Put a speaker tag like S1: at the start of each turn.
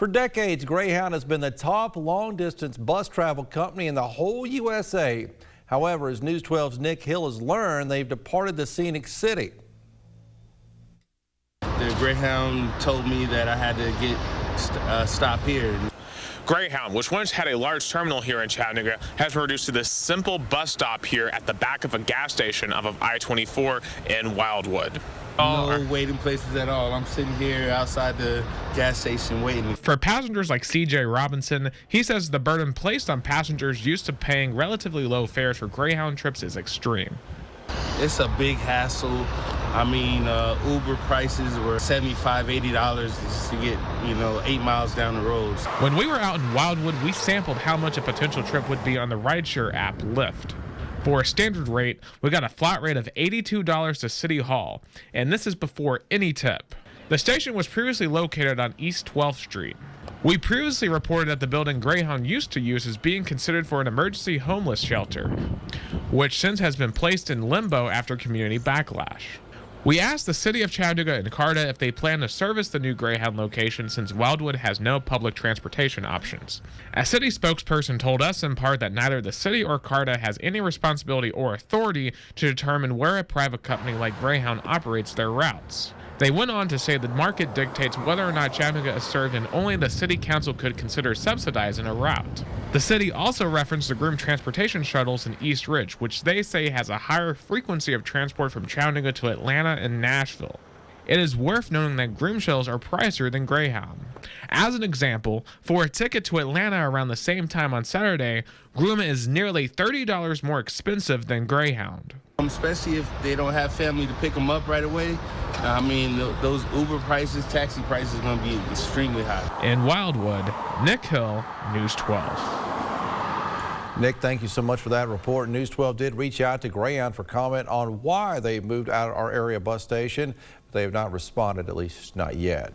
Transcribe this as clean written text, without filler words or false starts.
S1: For decades, Greyhound has been the top long-distance bus travel company in the whole USA. However, as News 12's Nick Hill has learned, they've departed the scenic city.
S2: The Greyhound told me that I had to get stop here.
S3: Greyhound, which once had a large terminal here in Chattanooga, has been reduced to this simple bus stop here at the back of a gas station off of I-24 in Wildwood.
S2: No waiting places at all. I'm sitting here outside the gas station waiting.
S4: For passengers like CJ Robinson, he says the burden placed on passengers used to paying relatively low fares for Greyhound trips is extreme.
S2: It's a big hassle. I mean, Uber prices were $75, $80 just to get, 8 miles down the road.
S4: When we were out in Wildwood, we sampled how much a potential trip would be on the rideshare app Lyft. For a standard rate, we got a flat rate of $82 to City Hall, and this is before any tip. The station was previously located on East 12th Street. We previously reported that the building Greyhound used to use is being considered for an emergency homeless shelter, which since has been placed in limbo after community backlash. We asked the city of Chattanooga and CARTA if they plan to service the new Greyhound location since Wildwood has no public transportation options. A city spokesperson told us in part that neither the city or CARTA has any responsibility or authority to determine where a private company like Greyhound operates their routes. They went on to say the market dictates whether or not Chattanooga is served and only the city council could consider subsidizing a route. The city also referenced the Groom transportation shuttles in East Ridge, which they say has a higher frequency of transport from Chattanooga to Atlanta and Nashville. It is worth noting that Groom shuttles are pricier than Greyhound. As an example, for a ticket to Atlanta around the same time on Saturday, Groom is nearly $30 more expensive than Greyhound.
S2: Especially if they don't have family to pick them up right away. I mean, those Uber prices, taxi prices are going to be extremely high.
S4: In Wildwood, Nick Hill, News 12.
S1: Nick, thank you so much for that report. News 12 did reach out to Greyhound for comment on why they moved out of our area bus station. They have not responded, at least not yet.